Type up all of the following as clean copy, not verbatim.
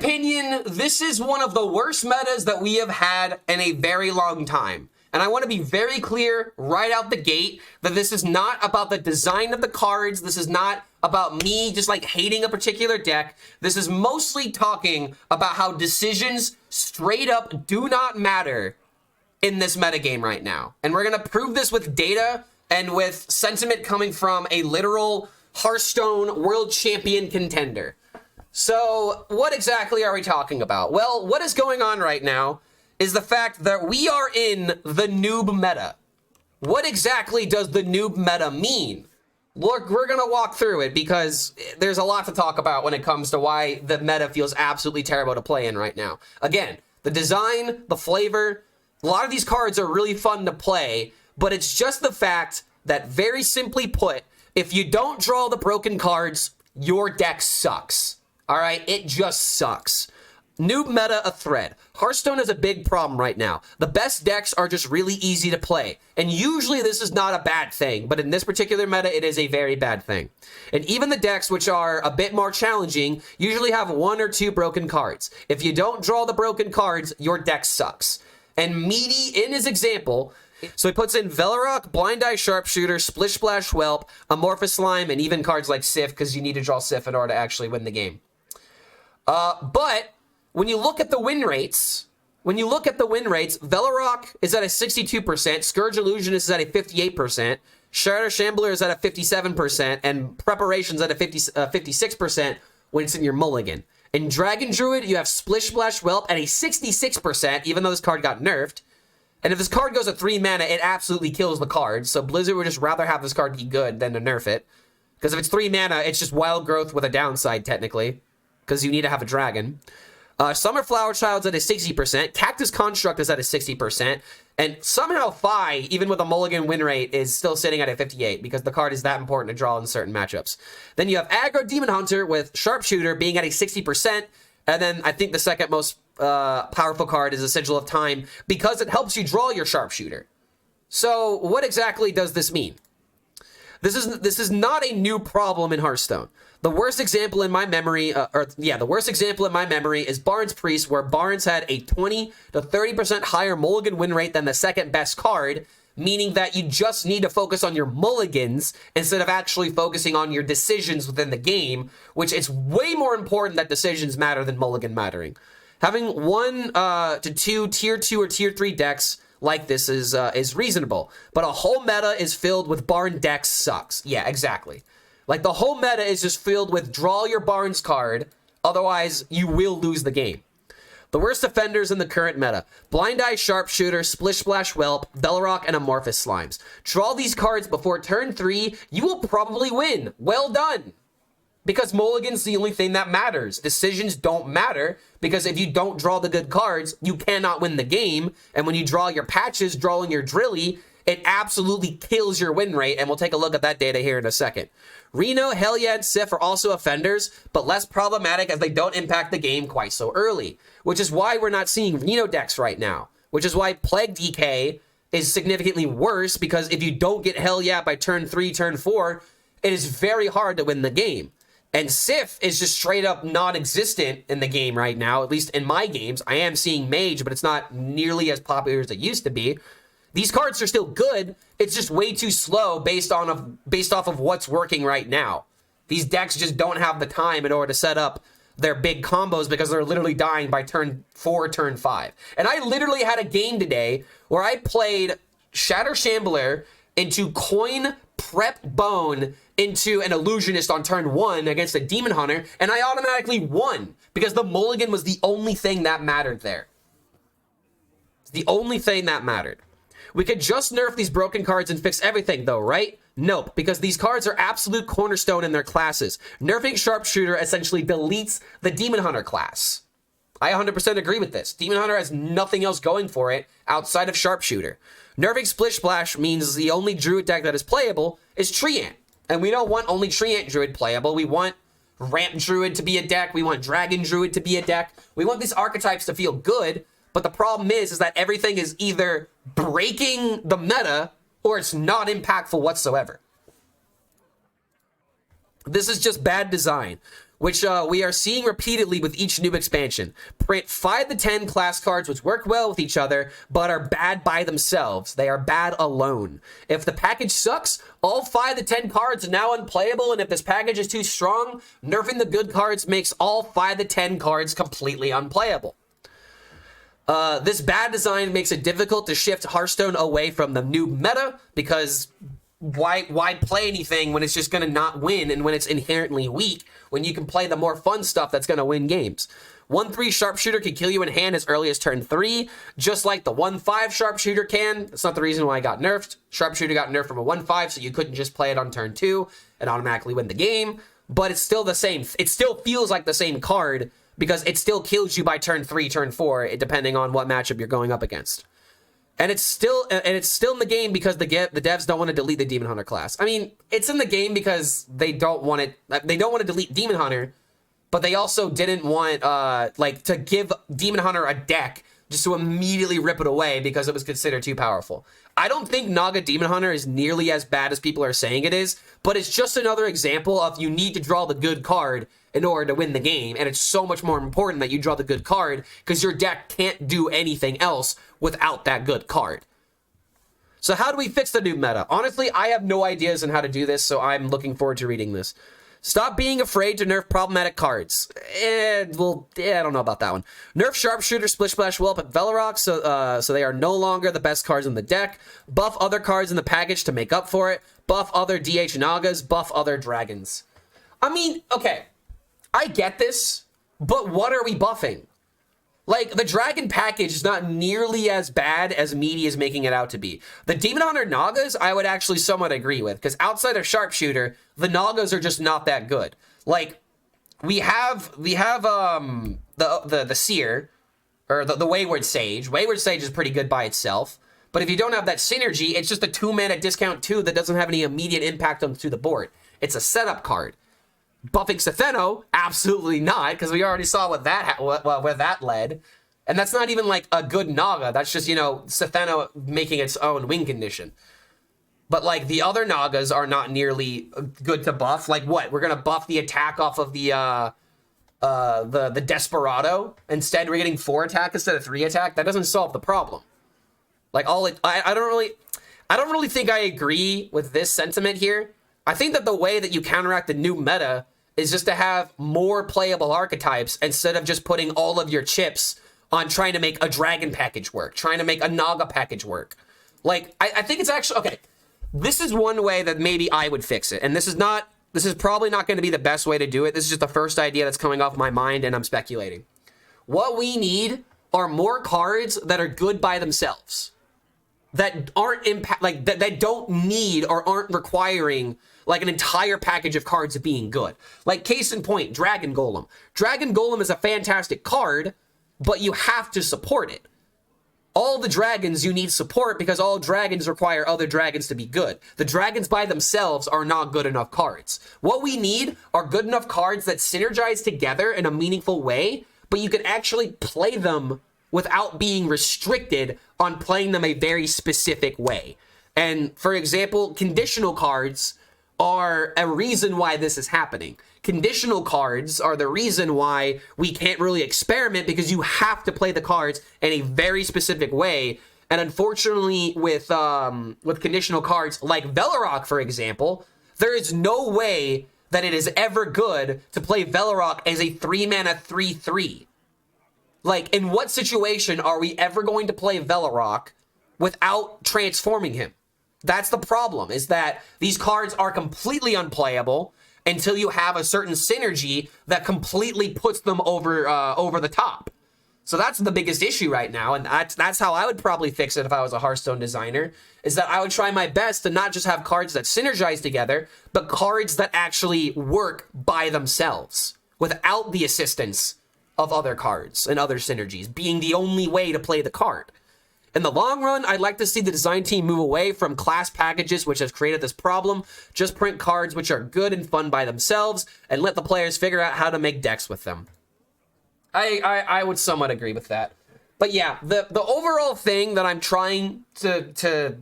opinion, this is one of the worst metas that we have had in a very long time. And I want to be very clear right out the gate that this is not about the design of the cards. This is not about me just like hating a particular deck. This is mostly talking about how decisions straight up do not matter in this metagame right now. And we're going to prove this with data and with sentiment coming from a literal Hearthstone world champion contender. So what exactly are we talking about? Well, what is going on right now is the fact that we are in the noob meta. What exactly does the noob meta mean? Look, we're going to walk through it because there's a lot to talk about when it comes to why the meta feels absolutely terrible to play in right now. Again, the design, the flavor, a lot of these cards are really fun to play, but it's just the fact that, very simply put, if you don't draw the broken cards, your deck sucks. All right? It just sucks. Noob meta a thread. Hearthstone is a big problem right now. The best decks are just really easy to play. And usually this is not a bad thing, but in this particular meta, it is a very bad thing. And even the decks which are a bit more challenging usually have 1 or 2 broken cards. If you don't draw the broken cards, your deck sucks. And Meaty, in his example, so he puts in Velorock, Blind Eye Sharpshooter, Splish Splash Whelp, Amorphous Slime, and even cards like Sif, because you need to draw Sif in order to actually win the game. But when you look at the win rates, Velorock is at a 62%, Scourge Illusionist is at a 58%, Shatter Shambler is at a 57%, and Preparation's at a 56% when it's in your Mulligan. In Dragon Druid, you have Splish Splash Whelp at a 66%, even though this card got nerfed. And if this card goes at 3 mana, it absolutely kills the card. So Blizzard would just rather have this card be good than to nerf it. Because if it's 3 mana, it's just Wild Growth with a downside, technically. Because you need to have a dragon. Summer Flower Child's at a 60%. Cactus Construct is at a 60%. And somehow Fi, even with a Mulligan win rate, is still sitting at a 58%. Because the card is that important to draw in certain matchups. Then you have Aggro Demon Hunter with Sharpshooter being at a 60%. And then I think the second most powerful card is a Sigil of Time. Because it helps you draw your Sharpshooter. So what exactly does this mean? This is not a new problem in Hearthstone. The worst example in my memory, the worst example in my memory is Barnes Priest, where Barnes had a 20 to 30% higher Mulligan win rate than the second best card, meaning that you just need to focus on your mulligans instead of actually focusing on your decisions within the game, which it's way more important that decisions matter than mulligan mattering. Having 1 to 2 tier 2 or tier 3 decks like this is reasonable, but a whole meta is filled with Barn decks sucks. Yeah, exactly. Like, the whole meta is just filled with draw your Barnes card, otherwise you will lose the game. The worst offenders in the current meta: Blind Eye Sharpshooter, Splish Splash Whelp, Velorock, and Amorphous Slimes. Draw these cards before turn 3, you will probably win. Well done. Because Mulligan's the only thing that matters. Decisions don't matter, because if you don't draw the good cards, you cannot win the game. And when you draw your patches, drawing your Drilly, it absolutely kills your win rate, and we'll take a look at that data here in a second. Reno, Hell Yeah, and Sif are also offenders, but less problematic as they don't impact the game quite so early, which is why we're not seeing Reno decks right now, which is why Plague DK is significantly worse, because if you don't get Hell Yeah by turn 3, turn 4, it is very hard to win the game. And Sif is just straight up non-existent in the game right now, at least in my games. I am seeing Mage, but it's not nearly as popular as it used to be. These cards are still good, it's just way too slow based off of what's working right now. These decks just don't have the time in order to set up their big combos because they're literally dying by turn 4, turn 5. And I literally had a game today where I played Shatter Shambler into Coin, Prep Bone, into an Illusionist on turn 1 against a Demon Hunter, and I automatically won because the Mulligan was the only thing that mattered there. It's the only thing that mattered. We could just nerf these broken cards and fix everything though, right? Nope, because these cards are absolute cornerstone in their classes. Nerfing Sharpshooter essentially deletes the Demon Hunter class. I 100% agree with this. Demon Hunter has nothing else going for it outside of Sharpshooter. Nerfing Splish Splash means the only Druid deck that is playable is Treant. And we don't want only Treant Druid playable. We want Ramp Druid to be a deck. We want Dragon Druid to be a deck. We want these archetypes to feel good. But the problem is that everything is either breaking the meta or it's not impactful whatsoever. This is just bad design. which we are seeing repeatedly with each Noob expansion. Print 5 to 10 class cards which work well with each other, but are bad by themselves. They are bad alone. If the package sucks, all 5 to 10 cards are now unplayable, and if this package is too strong, nerfing the good cards makes all 5 to 10 cards completely unplayable. This bad design makes it difficult to shift Hearthstone away from the Noob Meta, because why play anything when it's just going to not win, and when it's inherently weak, when you can play the more fun stuff that's going to win games. 1/3 Sharpshooter can kill you in hand as early as turn 3, just like the 1/5 Sharpshooter can. That's not the reason why it got nerfed. Sharpshooter got nerfed from a 1/5, so you couldn't just play it on turn 2 and automatically win the game, but it's still the same. It still feels like the same card, because it still kills you by turn 3, turn 4, depending on what matchup you're going up against. And it's still in the game because the devs don't want to delete the Demon Hunter class. I mean, it's in the game because they don't want it. They don't want to delete Demon Hunter, but they also didn't want like to give Demon Hunter a deck just to immediately rip it away because it was considered too powerful. I don't think Naga Demon Hunter is nearly as bad as people are saying it is, but it's just another example of you need to draw the good card in order to win the game, and it's so much more important that you draw the good card because your deck can't do anything else without that good card. So how do we fix the Noob Meta? Honestly, I have no ideas on how to do this, so I'm looking forward to reading this. Stop being afraid to nerf problematic cards. Well, I don't know about that one. Nerf Sharpshooter, Splish Splash Whelp, and Velorock, so they are no longer the best cards in the deck. Buff other cards in the package to make up for it. Buff other DH Nagas. Buff other dragons. I mean, okay, I get this, but what are we buffing? Like, the dragon package is not nearly as bad as media is making it out to be. The Demon Hunter Nagas, I would actually somewhat agree with, because outside of Sharpshooter, the Nagas are just not that good. Like, we have the Seer, or the Wayward Sage. Wayward Sage is pretty good by itself, but if you don't have that synergy, it's just a 2-mana discount 2 that doesn't have any immediate impact onto the board. It's a setup card. Buffing Setheno, absolutely not, because we already saw what where that led. And that's not even like a good Naga. That's just, you know, Setheno making its own win condition. But like the other Nagas are not nearly good to buff. Like what? We're gonna buff the attack off of the Desperado. Instead, we're getting 4 attack instead of 3 attack. That doesn't solve the problem. Like I don't really think I agree with this sentiment here. I think that the way that you counteract the new meta is just to have more playable archetypes instead of just putting all of your chips on trying to make a dragon package work, trying to make a Naga package work. Like, I think it's actually, okay, this is one way that maybe I would fix it. And this is probably not going to be the best way to do it. This is just the first idea that's coming off my mind and I'm speculating. What we need are more cards that are good by themselves. That aren't that don't need or aren't requiring like an entire package of cards of being good. Like case in point, Dragon Golem. Dragon Golem is a fantastic card, but you have to support it. All the dragons you need support because all dragons require other dragons to be good. The dragons by themselves are not good enough cards. What we need are good enough cards that synergize together in a meaningful way, but you can actually play them without being restricted on playing them a very specific way. And for example, conditional cards are a reason why this is happening. Conditional cards are the reason why we can't really experiment because you have to play the cards in a very specific way. And unfortunately with conditional cards like Velorock, for example, there is no way that it is ever good to play Velorock as a 3-mana 3/3. Like, in what situation are we ever going to play Velorock without transforming him? That's the problem, is that these cards are completely unplayable until you have a certain synergy that completely puts them over the top. So that's the biggest issue right now, and that's how I would probably fix it if I was a Hearthstone designer, is that I would try my best to not just have cards that synergize together, but cards that actually work by themselves, without the assistance of other cards and other synergies being the only way to play the card. In the long run, I'd like to see the design team move away from class packages, which has created this problem. Just print cards which are good and fun by themselves, and let the players figure out how to make decks with them. I would somewhat agree with that. But yeah, the overall thing that I'm trying to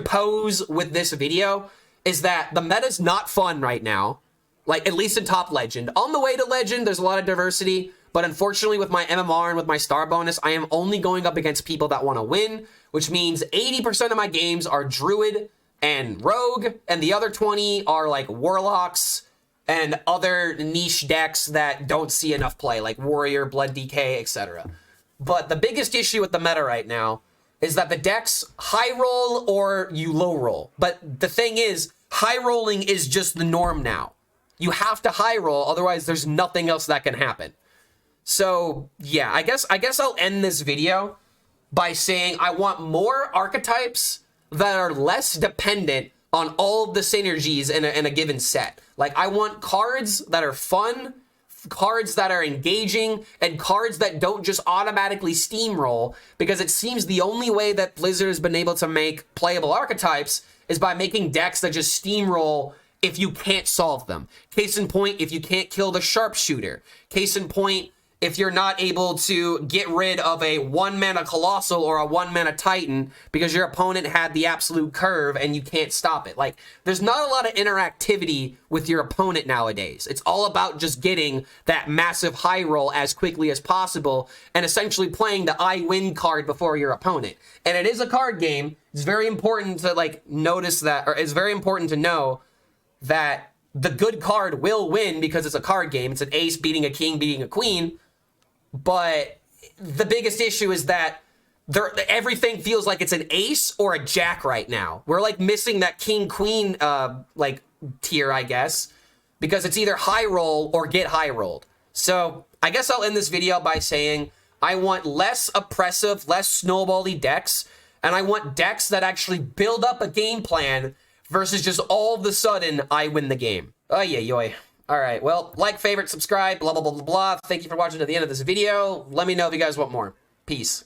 pose with this video is that the meta's not fun right now. Like, at least in top legend. On the way to legend, there's a lot of diversity, but unfortunately with my MMR and with my star bonus, I am only going up against people that want to win, which means 80% of my games are druid and rogue, and the other 20 are like warlocks and other niche decks that don't see enough play, like warrior, blood DK, etc. But the biggest issue with the meta right now is that the decks high roll or you low roll. But the thing is, high rolling is just the norm now. You have to high roll, otherwise there's nothing else that can happen. So yeah, I guess I'll end this video by saying I want more archetypes that are less dependent on all of the synergies in a given set. Like, I want cards that are fun, cards that are engaging, and cards that don't just automatically steamroll, because it seems the only way that Blizzard has been able to make playable archetypes is by making decks that just steamroll if you can't solve them. Case in point, if you can't kill the sharpshooter. Case in point, if you're not able to get rid of a 1-mana Colossal or a 1-mana Titan because your opponent had the absolute curve and you can't stop it. Like, there's not a lot of interactivity with your opponent nowadays. It's all about just getting that massive high roll as quickly as possible and essentially playing the I win card before your opponent. And it is a card game. It's very important to, like, notice that, or it's very important to know that the good card will win because it's a card game. It's an ace beating a king beating a queen. But the biggest issue is that everything feels like it's an ace or a jack right now. We're like missing that king-queen like tier, I guess, because it's either high roll or get high rolled. So I guess I'll end this video by saying I want less oppressive, less snowbally decks, and I want decks that actually build up a game plan versus just all of a sudden I win the game. Oh yeah, yoy. All right, well, like, favorite, subscribe, blah, blah, blah, blah, blah. Thank you for watching to the end of this video. Let me know if you guys want more. Peace.